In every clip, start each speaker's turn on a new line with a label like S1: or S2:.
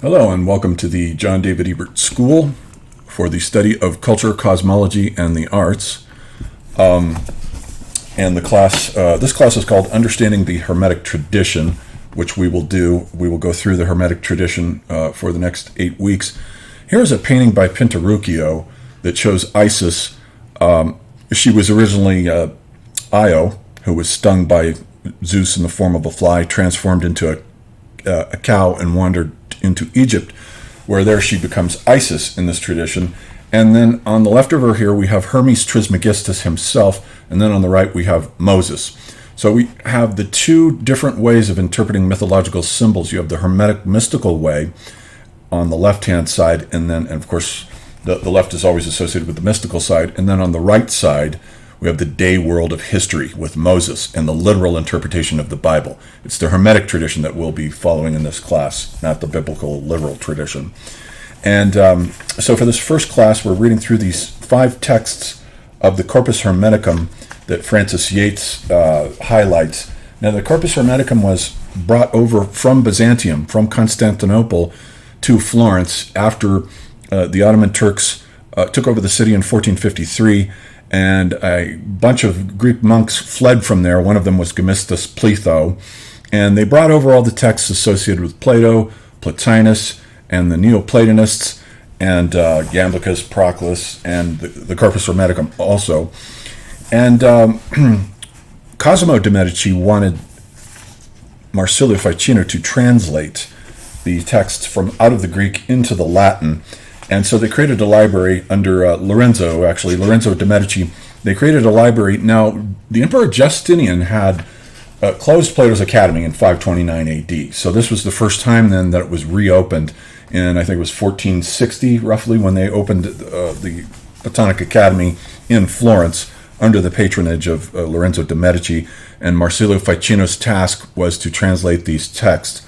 S1: Hello and welcome to the John David Ebert School for the study of culture, cosmology, and the arts. And this class is called Understanding the Hermetic Tradition, which we will do. We will go through the Hermetic Tradition for the next 8 weeks. Here's a painting by Pinturicchio that shows Isis. She was originally Io, who was stung by Zeus in the form of a fly, transformed into a cow and wandered into Egypt, where there she becomes Isis in this tradition. And then on the left of her here we have Hermes Trismegistus himself, and then on the right we have Moses. So we have the two different ways of interpreting mythological symbols. You have the Hermetic mystical way on the left-hand side, and of course the left is always associated with the mystical side, and then on the right side we have the day world of history with Moses and the literal interpretation of the Bible. It's the Hermetic tradition that we'll be following in this class, not the biblical literal tradition. And so for this first class, we're reading through these 5 texts of the Corpus Hermeticum that Francis Yates highlights. Now, the Corpus Hermeticum was brought over from Byzantium, from Constantinople to Florence after the Ottoman Turks took over the city in 1453, and a bunch of Greek monks fled from there. One of them was Gemistus Pletho, and they brought over all the texts associated with Plato, Plotinus, and the Neoplatonists, and Iamblichus, Proclus, and the Corpus Hermeticum also. And Cosimo de' Medici wanted Marsilio Ficino to translate the texts from out of the Greek into the Latin. And so they created a library under Lorenzo de' Medici. They created a library. Now, the Emperor Justinian had closed Plato's Academy in 529 AD. So this was the first time then that it was reopened in, I think it was 1460, roughly, when they opened the Platonic Academy in Florence under the patronage of Lorenzo de' Medici. And Marsilio Ficino's task was to translate these texts.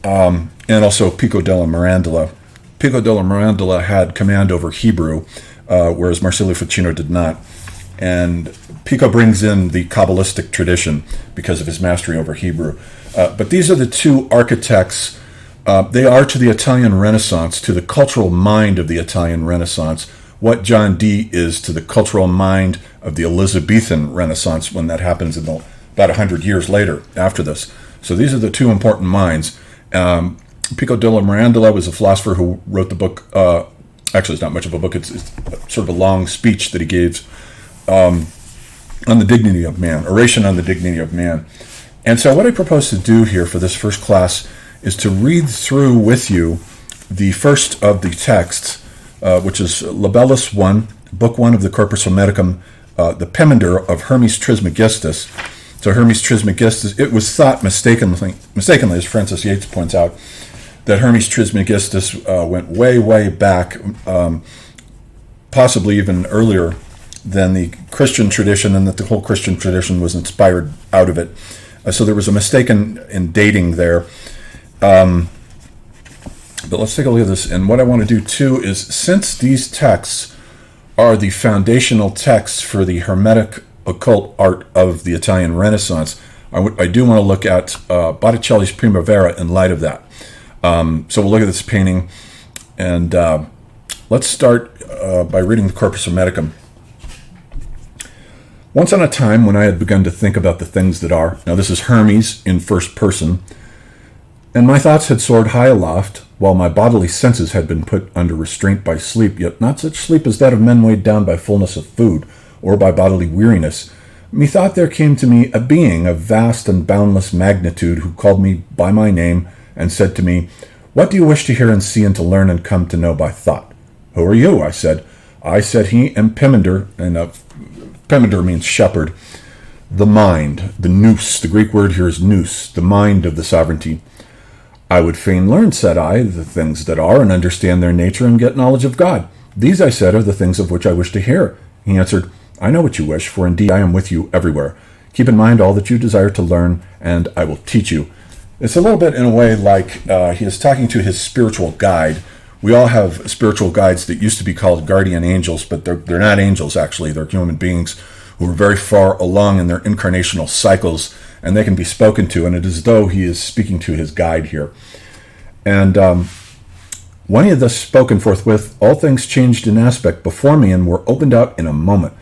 S1: And also Pico della Mirandola. Pico della Mirandola had command over Hebrew, whereas Marsilio Ficino did not. And Pico brings in the Kabbalistic tradition because of his mastery over Hebrew. But these are the two architects. They are to the Italian Renaissance, to the cultural mind of the Italian Renaissance, what John Dee is to the cultural mind of the Elizabethan Renaissance when that happens about 100 years later after this. So these are the two important minds. Pico della Mirandola was a philosopher who wrote the book, actually it's not much of a book, it's sort of a long speech that he gave on the dignity of man, oration on the dignity of man. And so what I propose to do here for this first class is to read through with you the first of the texts, which is Libellus 1, Book 1 of the Corpus Hermeticum, the Pemminder of Hermes Trismegistus. So Hermes Trismegistus, it was thought mistakenly, as Francis Yates points out, that Hermes Trismegistus went way, way back, possibly even earlier than the Christian tradition, and that the whole Christian tradition was inspired out of it. So there was a mistake in dating there. But let's take a look at this. And what I want to do, too, is since these texts are the foundational texts for the Hermetic occult art of the Italian Renaissance, I do want to look at Botticelli's Primavera in light of that. So we'll look at this painting, and let's start by reading the Corpus Hermeticum. Once on a time, when I had begun to think about the things that are, now this is Hermes in first person, and my thoughts had soared high aloft, while my bodily senses had been put under restraint by sleep, yet not such sleep as that of men weighed down by fullness of food, or by bodily weariness, methought there came to me a being of vast and boundless magnitude, who called me by my name, and said to me, "What do you wish to hear and see and to learn and come to know by thought?" "Who are you?" I said. "I," said he, "am Pemminder," and Pemminder means shepherd, the mind, the nous, the Greek word here is nous, the mind of the sovereignty. "I would fain learn," said I, "the things that are, and understand their nature, and get knowledge of God. These," I said, "are the things of which I wish to hear." He answered, "I know what you wish, for indeed I am with you everywhere. Keep in mind all that you desire to learn, and I will teach you." It's a little bit in a way like he is talking to his spiritual guide. We all have spiritual guides that used to be called guardian angels, but they're not angels actually. They're human beings who are very far along in their incarnational cycles, and they can be spoken to, and it is as though he is speaking to his guide here. And when he had thus spoken forthwith, all things changed in aspect before me and were opened out in a moment.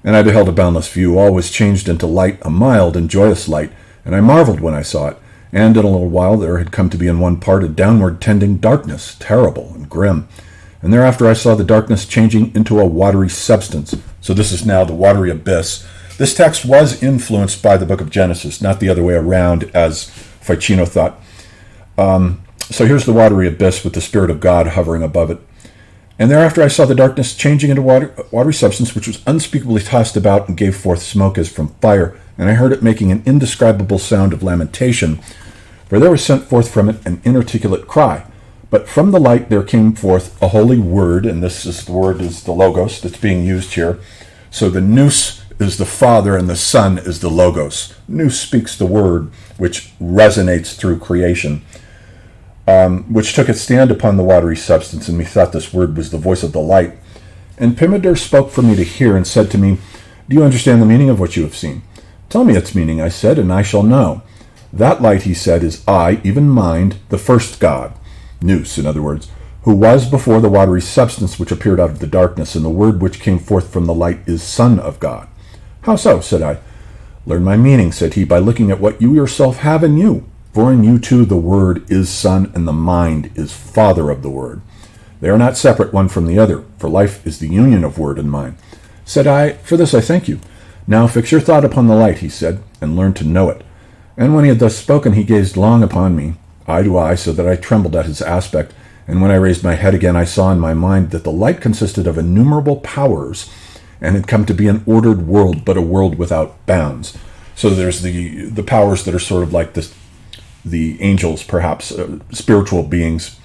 S1: And I beheld a boundless view. All was changed into light, a mild and joyous light, and I marveled when I saw it. And in a little while there had come to be in one part a downward tending darkness, terrible and grim. And thereafter I saw the darkness changing into a watery substance. So this is now the watery abyss. This text was influenced by the book of Genesis, not the other way around, as Ficino thought. So here's the watery abyss with the Spirit of God hovering above it. And thereafter I saw the darkness changing into watery substance, which was unspeakably tossed about and gave forth smoke as from fire. And I heard it making an indescribable sound of lamentation, for there was sent forth from it an inarticulate cry. But from the light there came forth a holy word, and this is the word is the Logos that's being used here. So the nous is the Father and the Son is the Logos. Nous speaks the word, which resonates through creation, which took its stand upon the watery substance, and methought this word was the voice of the light. And Pimandar spoke for me to hear, and said to me, Do you understand the meaning of what you have seen? Tell me its meaning, I said, and I shall know. That light, he said, is I, even mind, the first God, nous, in other words, who was before the watery substance which appeared out of the darkness, and the word which came forth from the light is Son of God. How so? Said I. Learn my meaning, said he, by looking at what you yourself have in you. For in you too the Word is Son, and the mind is Father of the Word. They are not separate one from the other, for life is the union of word and mind. Said I, For this I thank you. Now fix your thought upon the light, he said, and learn to know it. And when he had thus spoken, he gazed long upon me, eye to eye, so that I trembled at his aspect. And when I raised my head again, I saw in my mind that the light consisted of innumerable powers, and had come to be an ordered world, but a world without bounds. So there's the powers that are sort of like the angels, perhaps, spiritual beings.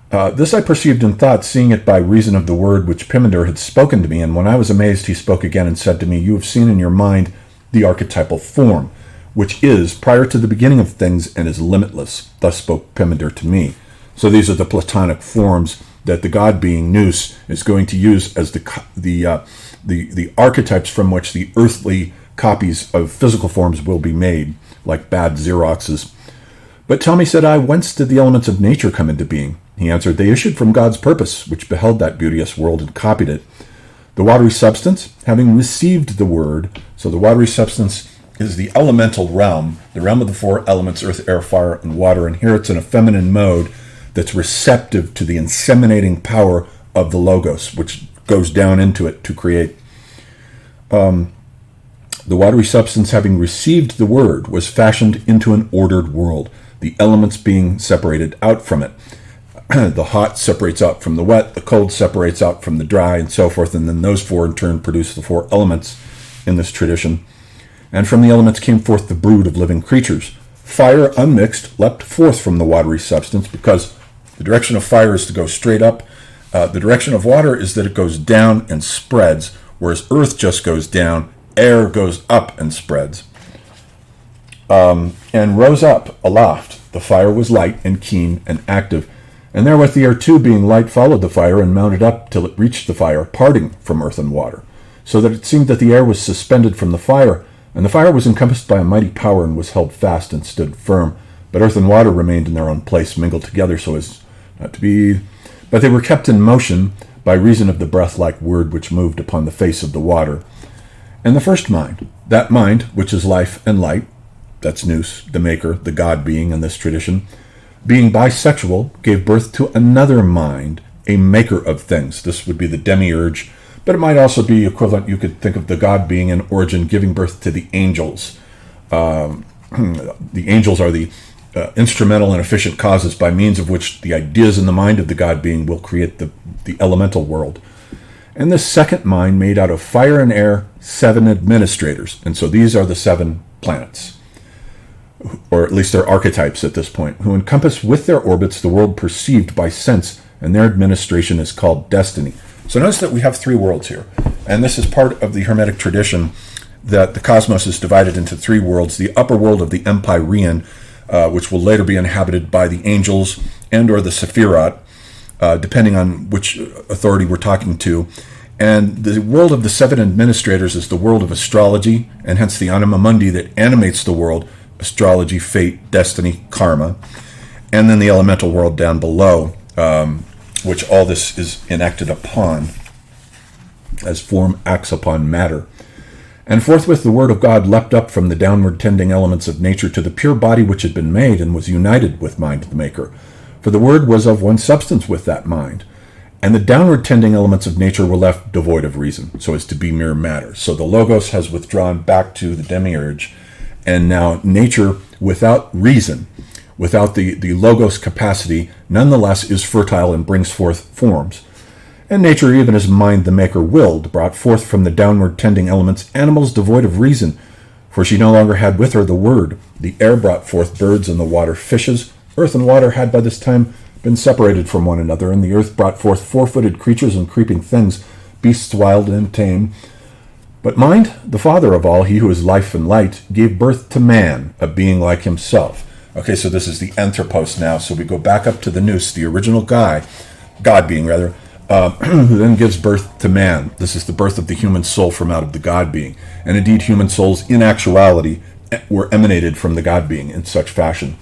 S1: This I perceived in thought, seeing it by reason of the word which Pimandar had spoken to me. And when I was amazed, he spoke again and said to me, You have seen in your mind the archetypal form, which is prior to the beginning of things and is limitless. Thus spoke Pimandar to me. So these are the Platonic forms that the God being nous is going to use as the archetypes from which the earthly copies of physical forms will be made, like bad Xeroxes. But tell me, said I, whence did the elements of nature come into being? He answered, They issued from God's purpose, which beheld that beauteous world and copied it. The watery substance, having received the word, so the watery substance is the elemental realm, the realm of the four elements, earth, air, fire, and water, and here it's in a feminine mode that's receptive to the inseminating power of the Logos, which goes down into it to create. The watery substance, having received the word, was fashioned into an ordered world, the elements being separated out from it. The hot separates out from the wet, the cold separates out from the dry, and so forth, and then those four in turn produce the four elements in this tradition. And from the elements came forth the brood of living creatures. Fire, unmixed, leapt forth from the watery substance, because the direction of fire is to go straight up. The direction of water is that it goes down and spreads, whereas earth just goes down, air goes up and spreads. And rose up aloft. The fire was light and keen and active. And therewith the air too, being light, followed the fire, and mounted up till it reached the fire, parting from earth and water, so that it seemed that the air was suspended from the fire, and the fire was encompassed by a mighty power, and was held fast and stood firm. But earth and water remained in their own place, mingled together so as not to be... But they were kept in motion by reason of the breath-like word which moved upon the face of the water. And the first mind, that mind which is life and light, that's nous, the maker, the God being in this tradition, being bisexual, gave birth to another mind, a maker of things. This would be the demiurge, but it might also be equivalent. You could think of the God being in origin, giving birth to the angels. The angels are the instrumental and efficient causes by means of which the ideas in the mind of the God being will create the elemental world. And this second mind made out of fire and air 7 administrators. And so these are the 7 planets, or at least their archetypes at this point, who encompass with their orbits the world perceived by sense, and their administration is called destiny. So notice that we have 3 worlds here, and this is part of the Hermetic tradition, that the cosmos is divided into 3 worlds: the upper world of the Empyrean, which will later be inhabited by the angels and or the Sephiroth, depending on which authority we're talking to. And the world of the 7 administrators is the world of astrology, and hence the anima mundi that animates the world: astrology, fate, destiny, karma. and then the elemental world down below, which all this is enacted upon, as form acts upon matter. And forthwith the word of God leapt up from the downward tending elements of nature to the pure body which had been made, and was united with mind the maker. For the word was of one substance with that mind. And the downward tending elements of nature were left devoid of reason, so as to be mere matter. So the Logos has withdrawn back to the demiurge, and now nature, without reason, without the Logos capacity, nonetheless is fertile and brings forth forms. And nature, even as mind the maker willed, brought forth from the downward tending elements animals devoid of reason, for she no longer had with her the word. The air brought forth birds, and the water fishes. Earth and water had by this time been separated from one another, and the earth brought forth four-footed creatures and creeping things, beasts wild and tame. But mind, the father of all, he who is life and light, gave birth to man, a being like himself. Okay, so this is the anthropos now. So we go back up to the nous, the original God being rather, who then gives birth to man. This is the birth of the human soul from out of the God being. And indeed, human souls in actuality were emanated from the God being in such fashion.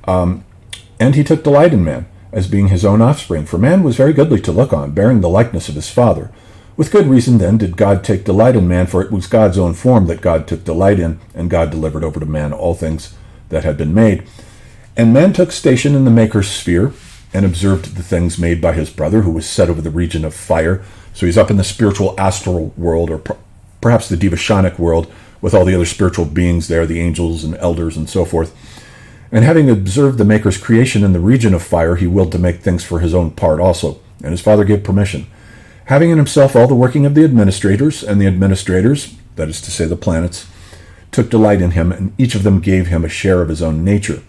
S1: And he took delight in man, as being his own offspring. For man was very goodly to look on, bearing the likeness of his father. With good reason, then, did God take delight in man, for it was God's own form that God took delight in, and God delivered over to man all things that had been made. And man took station in the Maker's sphere, and observed the things made by his brother, who was set over the region of fire. So he's up in the spiritual astral world, or perhaps the Devashanic world, with all the other spiritual beings there, the angels and elders and so forth. And having observed the Maker's creation in the region of fire, he willed to make things for his own part also, and his father gave permission. Having in himself all the working of the administrators, and the administrators, that is to say the planets, took delight in him, and each of them gave him a share of his own nature.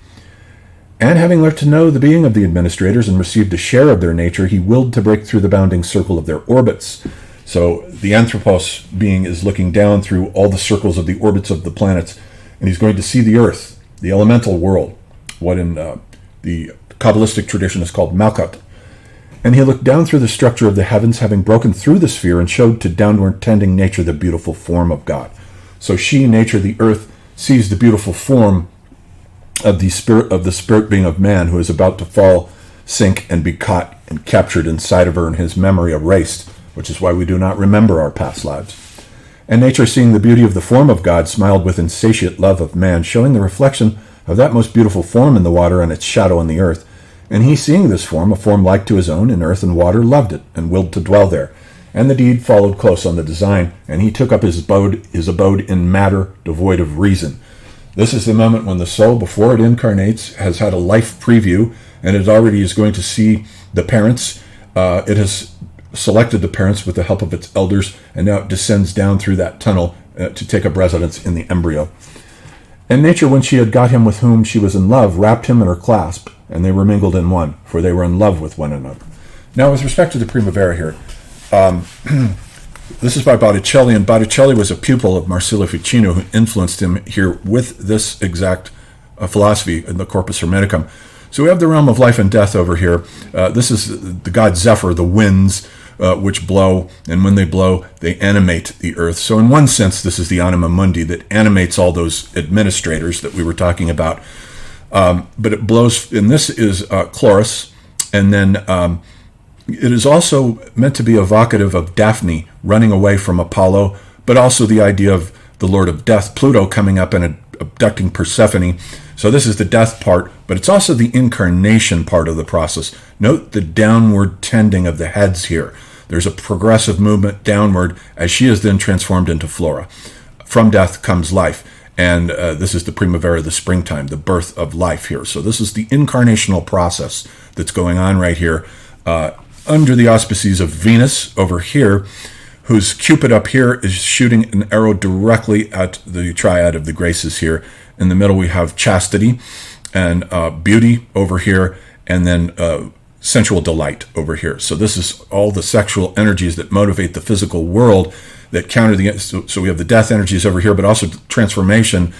S1: And having learnt to know the being of the administrators, and received a share of their nature, he willed to break through the bounding circle of their orbits. So the anthropos being is looking down through all the circles of the orbits of the planets, and he's going to see the earth, the elemental world, what in the Kabbalistic tradition is called Malkut. And he looked down through the structure of the heavens, having broken through the sphere, and showed to downward tending nature the beautiful form of God. So she, nature, the earth, sees the beautiful form of the spirit being of man, who is about to fall, sink, and be caught and captured inside of her, and his memory erased, which is why we do not remember our past lives. And nature, seeing the beauty of the form of God, smiled with insatiate love of man, showing the reflection of that most beautiful form in the water and its shadow in the earth. And he, seeing this form, a form like to his own in earth and water, loved it, and willed to dwell there. And the deed followed close on the design, and he took up his abode in matter, devoid of reason. This is the moment when the soul, before it incarnates, has had a life preview, and it already is going to see the parents. It has selected the parents with the help of its elders, and now it descends down through that tunnel to take up residence in the embryo. And nature, when she had got him with whom she was in love, wrapped him in her clasp, and they were mingled in one, for they were in love with one another. Now, with respect to the Primavera here, this is by Botticelli, and Botticelli was a pupil of Marsilio Ficino, who influenced him here with this exact philosophy in the Corpus Hermeticum. So we have the realm of life and death over here. This is the god Zephyr, the winds, which blow, and when they blow, they animate the earth. So in one sense, this is the anima mundi that animates all those administrators that we were talking about. But it blows, and this is Chloris, and then it is also meant to be evocative of Daphne running away from Apollo, but also the idea of the Lord of Death, Pluto, coming up and abducting Persephone. So this is the death part, but it's also the incarnation part of the process. Note the downward tending of the heads here. There's a progressive movement downward as she is then transformed into Flora. From death comes life, and this is the Primavera, the springtime, the birth of life here. So this is the incarnational process that's going on right here under the auspices of Venus over here, whose Cupid up here is shooting an arrow directly at the triad of the Graces here. In the middle we have chastity and beauty over here, and then sensual delight over here. So this is all the sexual energies that motivate the physical world that counter the... So we have the death energies over here, but also transformation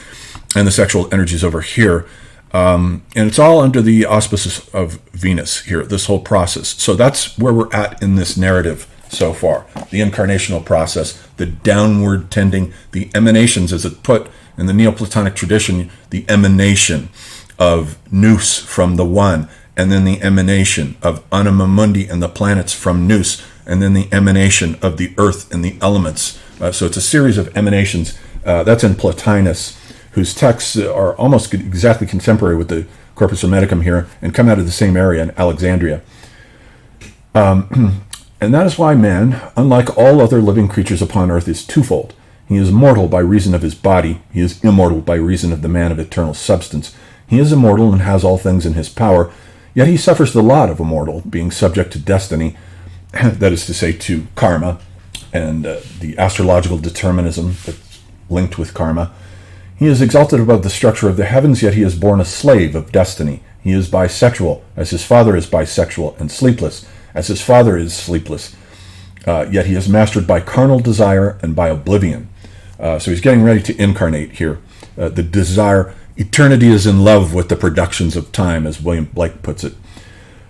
S1: and the sexual energies over here. And it's all under the auspices of Venus here, this whole process. So that's where we're at in this narrative so far. The incarnational process, the downward tending, the emanations, as it's put in the Neoplatonic tradition, the emanation of Nous from the One, and then the emanation of Anima Mundi and the planets from Nous, and then the emanation of the earth and the elements. So it's a series of emanations. That's in Plotinus, whose texts are almost exactly contemporary with the Corpus Hermeticum here and come out of the same area in Alexandria. And that is why man, unlike all other living creatures upon earth, is twofold. He is mortal by reason of his body. He is immortal by reason of the man of eternal substance. He is immortal and has all things in his power, yet he suffers the lot of a mortal, being subject to destiny, that is to say, to karma, and the astrological determinism that's linked with karma. He is exalted above the structure of the heavens, yet he is born a slave of destiny. He is bisexual, as his father is bisexual, and sleepless, as his father is sleepless. Yet he is mastered by carnal desire and by oblivion. So he's getting ready to incarnate here. The desire, eternity is in love with the productions of time, as William Blake puts it.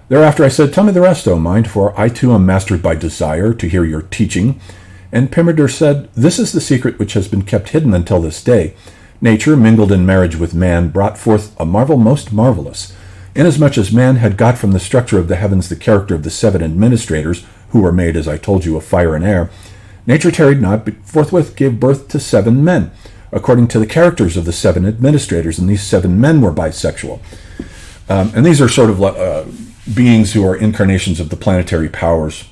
S1: Thereafter I said, "Tell me the rest, O mind, for I too am mastered by desire to hear your teaching." And Pimeder said, "This is the secret which has been kept hidden until this day. Nature, mingled in marriage with man, brought forth a marvel most marvelous. Inasmuch as man had got from the structure of the heavens the character of the 7 administrators, who were made, as I told you, of fire and air, nature tarried not, but forthwith gave birth to 7 men, according to the characters of the 7 administrators, and these 7 men were bisexual." And these are sort of beings who are incarnations of the planetary powers.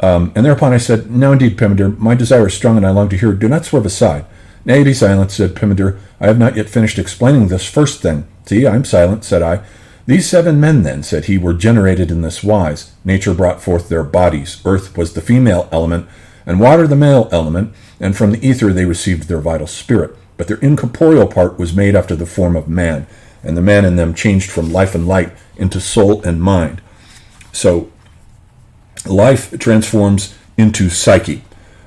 S1: And thereupon I said, "Now indeed, Pimeder, my desire is strong, and I long to hear. Do not swerve aside." "Nay, be silent," said Pimeder. "I have not yet finished explaining this first thing." "See, I am silent," said I. "These 7 men, then," said he, "were generated in this wise. Nature brought forth their bodies. Earth was the female element, and water the male element, and from the ether they received their vital spirit. But their incorporeal part was made after the form of man, and the man in them changed from life and light into soul and mind." So life transforms into psyche.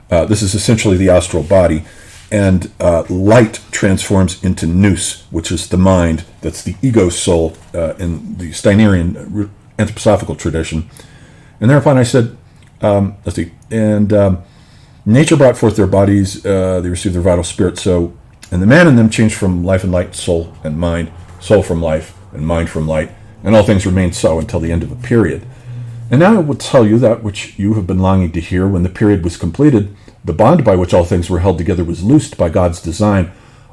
S1: This is essentially the astral body. And light transforms into nous, which is the mind. That's the ego soul in the Steinerian anthroposophical tradition. And thereupon I said, let's see, and nature brought forth their bodies, they received their vital spirit. So, and the man in them changed from life and light, soul and mind, soul from life and mind from light, and all things remained so until the end of a period. And now I will tell you that which you have been longing to hear. When the period was completed, the bond by which all things were held together was loosed by God's design.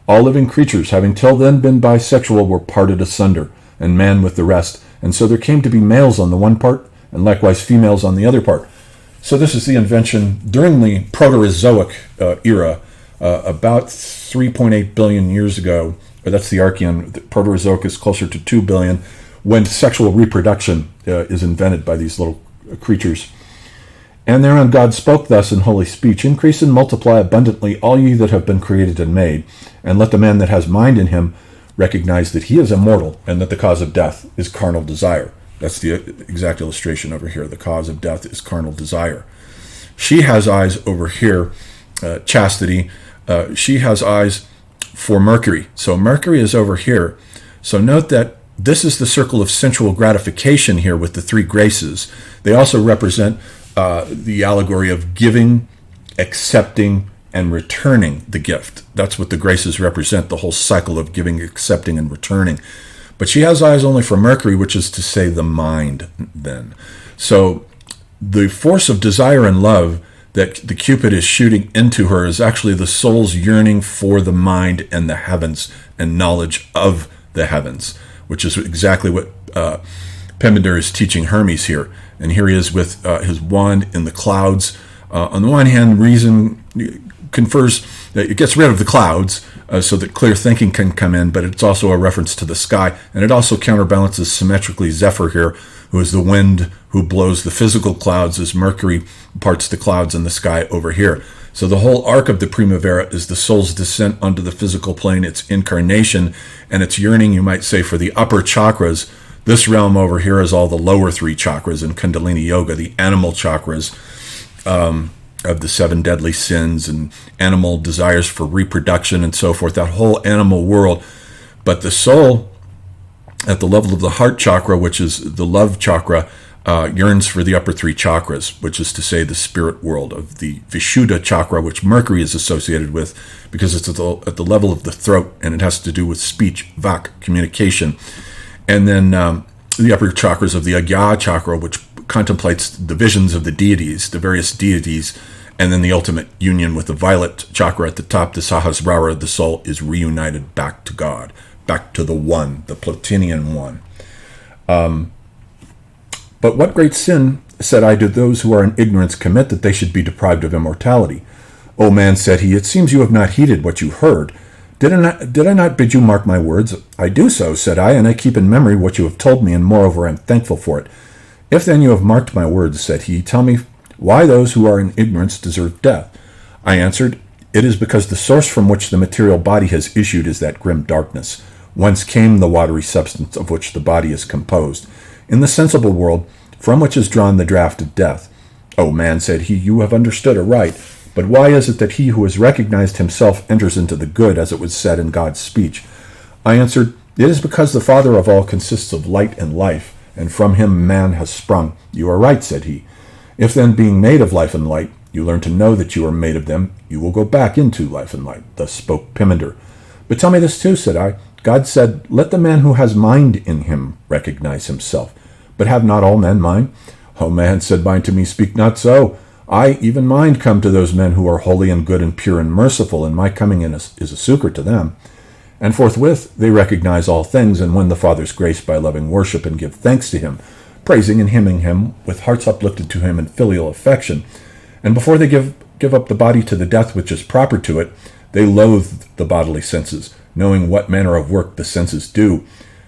S1: All living creatures, having till then been bisexual, were parted asunder, and man with the rest. And so there came to be males on the one part, and likewise females on the other part. So this is the invention during the Proterozoic era, about 3.8 billion years ago. That's the Archean. The Proterozoic is closer to 2 billion, when sexual reproduction is invented by these little creatures. And thereon God spoke thus in holy speech, "Increase and multiply abundantly all ye that have been created and made, and let the man that has mind in him recognize that he is immortal, and that the cause of death is carnal desire." That's the exact illustration over here. The cause of death is carnal desire. She has eyes over here, chastity. She has eyes for Mercury. So Mercury is over here. So note that this is the circle of sensual gratification here with the 3 graces. They also represent the allegory of giving, accepting, and returning the gift. That's what the graces represent, the whole cycle of giving, accepting, and returning. But she has eyes only for Mercury, which is to say the mind then. So the force of desire and love that the Cupid is shooting into her is actually the soul's yearning for the mind and the heavens and knowledge of the heavens, which is exactly what Pimeder is teaching Hermes here. And here he is with his wand in the clouds. On the one hand, reason confers that it gets rid of the clouds so that clear thinking can come in, but it's also a reference to the sky. And it also counterbalances symmetrically Zephyr here, who is the wind who blows the physical clouds, as Mercury parts the clouds in the sky over here. So the whole arc of the Primavera is the soul's descent onto the physical plane, its incarnation, and its yearning, you might say, for the upper chakras. This realm over here is all the lower 3 chakras in Kundalini Yoga, the animal chakras of the 7 deadly sins and animal desires for reproduction and so forth, that whole animal world. But the soul, at the level of the heart chakra, which is the love chakra, yearns for the upper three chakras, which is to say the spirit world of the Vishuddha chakra, which Mercury is associated with because it's at the level of the throat, and it has to do with speech, vak, communication. And then the upper chakras of the Agya chakra, which contemplates the visions of the deities, the various deities, and then the ultimate union with the violet chakra at the top, the Sahasrara, the soul is reunited back to God, back to the one, the Plotinian one. But what great sin, said I, do those who are in ignorance commit that they should be deprived of immortality? O man, said he, it seems you have not heeded what you heard. Did I not bid you mark my words? I do so, said I, and I keep in memory what you have told me, and moreover I am thankful for it. If then you have marked my words, said he, tell me why those who are in ignorance deserve death. I answered, it is because the source from which the material body has issued is that grim darkness, whence came the watery substance of which the body is composed, in the sensible world, from which is drawn the draught of death. O man, said he, you have understood aright, but why is it that he who has recognized himself enters into the good, as it was said in God's speech? I answered, it is because the Father of all consists of light and life, and from him man has sprung. You are right, said he. If then, being made of life and light, you learn to know that you are made of them, you will go back into life and light. Thus spoke Pimandar. But tell me this too, said I. God said, let the man who has mind in him recognize himself. But have not all men mind? O man, said mind to me, speak not so. I, even mind, come to those men who are holy and good and pure and merciful, and my coming in is a succor to them. And forthwith they recognize all things, and win the Father's grace by loving worship, and give thanks to him, praising and hymning him, with hearts uplifted to him in filial affection. And before they give up the body to the death which is proper to it, they loathe the bodily senses, knowing what manner of work the senses do.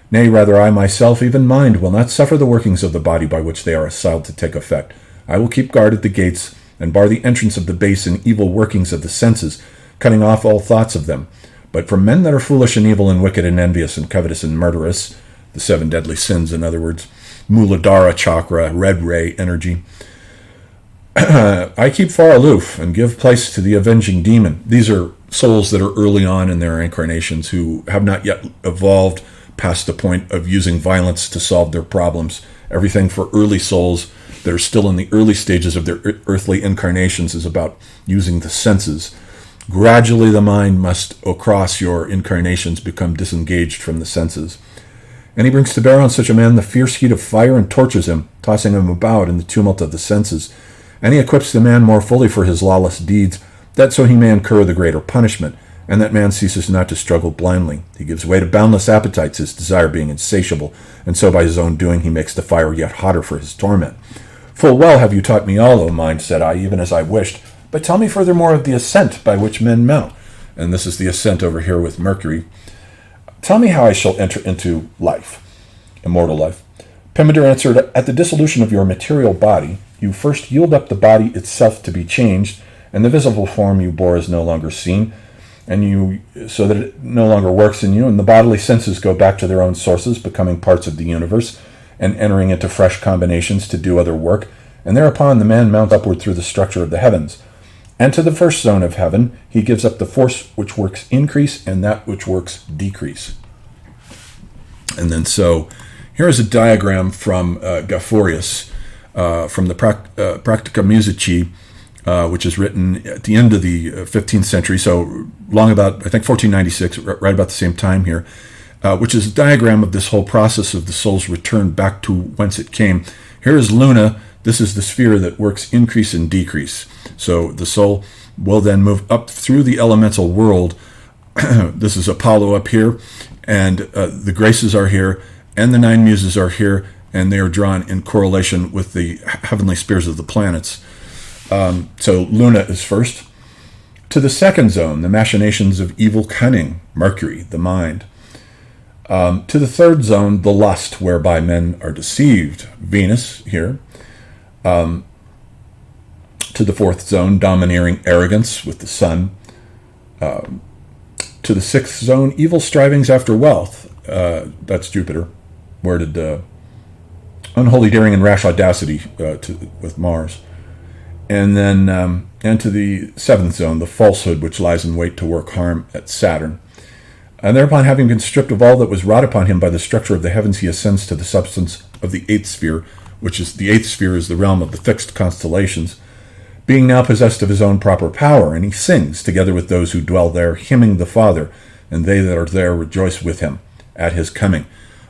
S1: Nay, rather, I myself, even mind, will not suffer the workings of the body by which they are assailed to take effect. I will keep guard at the gates, and bar the entrance of the base and evil workings of the senses, cutting off all thoughts of them. But from men that are foolish and evil and wicked and envious and covetous and murderous, the 7 deadly sins, in other words, Muladhara chakra, red ray energy, I keep far aloof and give place to the avenging demon. These are souls that are early on in their incarnations who have not yet evolved past the point of using violence to solve their problems. Everything for early souls that are still in the early stages of their earthly incarnations is about using the senses. Gradually the mind must, across your incarnations, become disengaged from the senses. And he brings to bear on such a man the fierce heat of fire and tortures him, tossing him about in the tumult of the senses. And he equips the man more fully for his lawless deeds, that so he may incur the greater punishment, and that man ceases not to struggle blindly. He gives way to boundless appetites, his desire being insatiable, and so by his own doing he makes the fire yet hotter for his torment. Full well have you taught me all, O mind, said I, even as I wished, but tell me furthermore of the ascent by which men mount. And this is the ascent over here with Mercury. Tell me how I shall enter into life, immortal life. Pimandar answered, at the dissolution of your material body, you first yield up the body itself to be changed, and the visible form you bore is no longer seen, so that it no longer works in you, and the bodily senses go back to their own sources, becoming parts of the universe, and entering into fresh combinations to do other work, and thereupon the man mounts upward through the structure of the heavens. And to the first zone of heaven, he gives up the force which works increase and that which works decrease. And then so, here is a diagram from Gaforius, from the Practica Musici, which is written at the end of the 15th century, so long about, I think, 1496, right about the same time here, which is a diagram of this whole process of the soul's return back to whence it came. Here is Luna. This is the sphere that works increase and decrease. So the soul will then move up through the elemental world. This is Apollo up here, and the graces are here, and the 9 muses are here, and they are drawn in correlation with the heavenly spheres of the planets. So Luna is first. To the second zone, the machinations of evil cunning, Mercury, the mind. To the third zone, the lust whereby men are deceived, Venus here. To the fourth zone, domineering arrogance with the sun. To the sixth zone, evil strivings after wealth. That's Jupiter. Where did unholy daring and rash audacity with Mars. And then and to the seventh zone, the falsehood which lies in wait to work harm at Saturn. And thereupon, having been stripped of all that was wrought upon him by the structure of the heavens, he ascends to the substance of the eighth sphere, which is the eighth sphere, is the realm of the fixed constellations, being now possessed of his own proper power, and he sings together with those who dwell there, hymning the Father, and they that are there rejoice with him at his coming.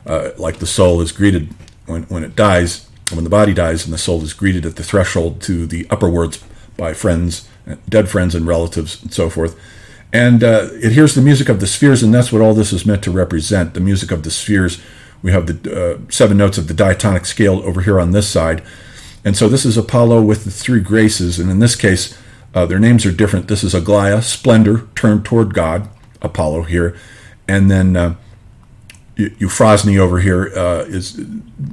S1: Like the soul is greeted when it dies, when the body dies, and the soul is greeted at the threshold to the upper worlds by friends, dead friends and relatives, and so forth. And it hears the music of the spheres, and that's what all this is meant to represent, the music of the spheres. We have the 7 notes of the diatonic scale over here on this side. And so this is Apollo with the 3 graces, and in this case, their names are different. This is Aglaia, splendor, turned toward God, Apollo here. And then Euphrosyne over here is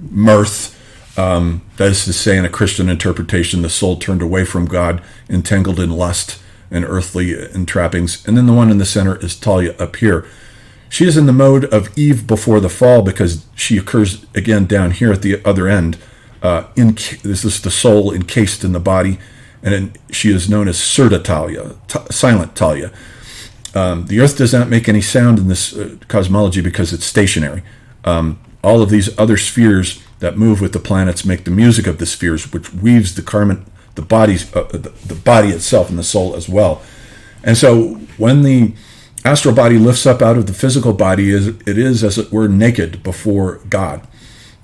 S1: mirth. That is to say, in a Christian interpretation, the soul turned away from God, entangled in lust and earthly entrappings. And then the one in the center is Talia up here. She is in the mode of Eve before the fall, because she occurs again down here at the other end. This is the soul encased in the body, and she is known as Surda Talia, silent Talia. The earth does not make any sound in this cosmology because it's stationary. All of these other spheres that move with the planets make the music of the spheres, which weaves the body itself and the soul as well. And so when the astral body lifts up out of the physical body, it is, as it were, naked before God.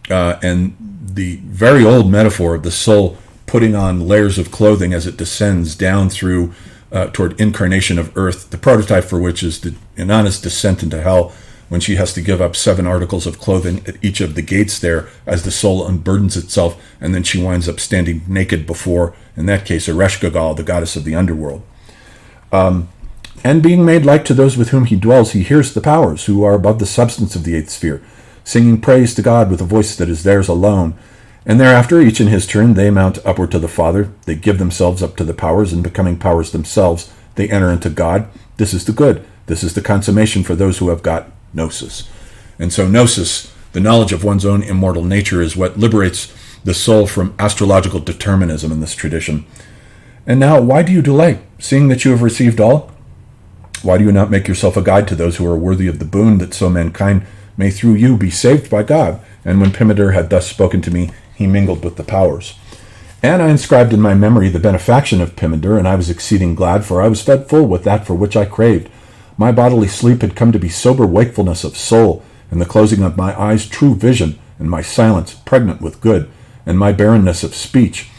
S1: And the very old metaphor of the soul putting on layers of clothing as it descends down through toward incarnation of earth, the prototype for which is the Inanna's descent into hell, when she has to give up 7 articles of clothing at each of the gates there as the soul unburdens itself, and then she winds up standing naked before, in that case, Ereshkigal, the goddess of the underworld. And being made like to those with whom he dwells, he hears the powers who are above the substance of the 8th sphere, singing praise to God with a voice that is theirs alone. And thereafter, each in his turn, they mount upward to the Father. They give themselves up to the powers, and becoming powers themselves, they enter into God. This is the good. This is the consummation for those who have got gnosis. And so gnosis, the knowledge of one's own immortal nature, is what liberates the soul from astrological determinism in this tradition. And now, why do you delay, seeing that you have received all? Why do you not make yourself a guide to those who are worthy of the boon, that so mankind may through you be saved by God? And when Pimandr had thus spoken to me, he mingled with the powers. And I inscribed in my memory the benefaction of Pimandr, and I was exceeding glad, for I was fed full with that for which I craved. My bodily sleep had come to be sober wakefulness of soul, and the closing of my eyes true vision, and my silence pregnant with good, and my barrenness of speech.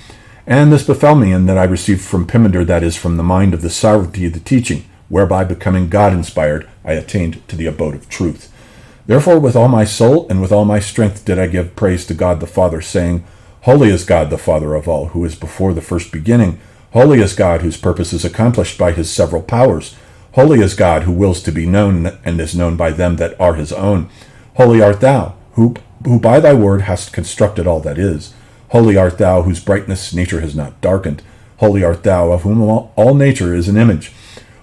S1: And this befell me in that I received from Pimandr, that is, from the mind of the sovereignty of the teaching, whereby, becoming God-inspired, I attained to the abode of truth. Therefore, with all my soul and with all my strength did I give praise to God the Father, saying, Holy is God, the Father of all, who is before the first beginning. Holy is God, whose purpose is accomplished by his several powers. Holy is God, who wills to be known, and is known by them that are his own. Holy art thou, who by thy word hast constructed all that is. Holy art thou, whose brightness nature has not darkened. Holy art thou, of whom all nature is an image.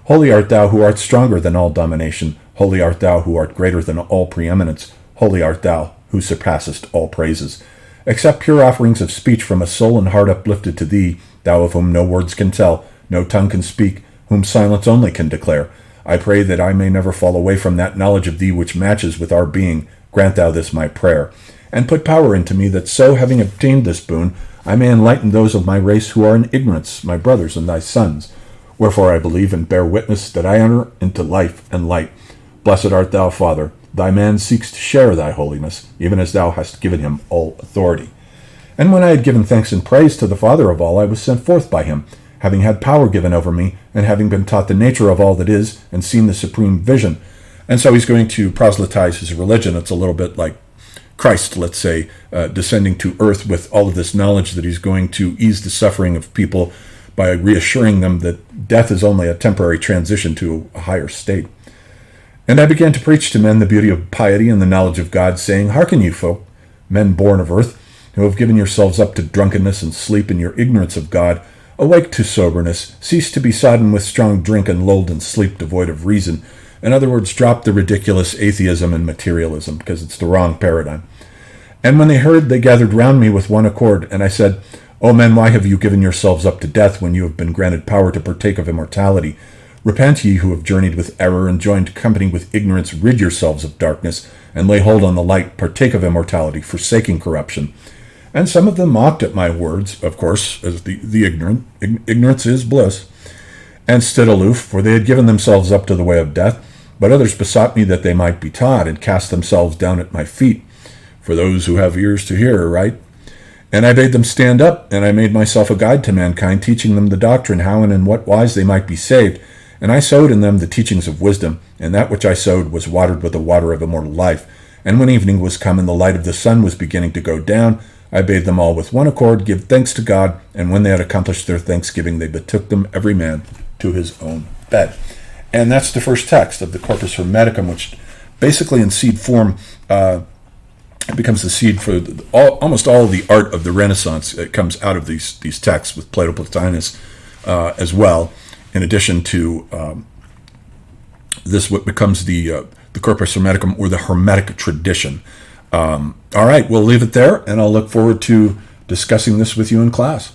S1: Holy art thou, who art stronger than all domination. Holy art thou, who art greater than all preeminence. Holy art thou, who surpassest all praises. Accept pure offerings of speech from a soul and heart uplifted to thee, thou of whom no words can tell, no tongue can speak, whom silence only can declare. I pray that I may never fall away from that knowledge of thee which matches with our being. Grant thou this my prayer. And put power into me, that so, having obtained this boon, I may enlighten those of my race who are in ignorance, my brothers and thy sons. Wherefore I believe and bear witness that I enter into life and light. Blessed art thou, Father. Thy man seeks to share thy holiness, even as thou hast given him all authority. And when I had given thanks and praise to the Father of all, I was sent forth by him, having had power given over me, and having been taught the nature of all that is, and seen the supreme vision. And so he's going to proselytize his religion. It's a little bit like Christ, let's say, descending to earth with all of this knowledge that he's going to ease the suffering of people by reassuring them that death is only a temporary transition to a higher state. And I began to preach to men the beauty of piety and the knowledge of God, saying, Hearken, you folk, men born of earth, who have given yourselves up to drunkenness and sleep in your ignorance of God, awake to soberness, cease to be sodden with strong drink and lulled in sleep devoid of reason. In other words, drop the ridiculous atheism and materialism, because it's the wrong paradigm. And when they heard, they gathered round me with one accord, and I said, O men, why have you given yourselves up to death when you have been granted power to partake of immortality? Repent, ye who have journeyed with error and joined company with ignorance, rid yourselves of darkness, and lay hold on the light, partake of immortality, forsaking corruption. And some of them mocked at my words, of course, as the ignorant. Ignorance is bliss. And stood aloof, for they had given themselves up to the way of death. But others besought me that they might be taught, and cast themselves down at my feet. For those who have ears to hear, right? And I bade them stand up, and I made myself a guide to mankind, teaching them the doctrine, how and in what wise they might be saved. And I sowed in them the teachings of wisdom, and that which I sowed was watered with the water of immortal life. And when evening was come, and the light of the sun was beginning to go down, I bade them all with one accord give thanks to God, and when they had accomplished their thanksgiving, they betook them every man to his own bed. And that's the first text of the Corpus Hermeticum, which basically in seed form becomes the seed for almost all of the art of the Renaissance. It comes out of these texts with Plato Plotinus as well, in addition to this what becomes the Corpus Hermeticum, or the Hermetic Tradition. All right, we'll leave it there, and I'll look forward to discussing this with you in class.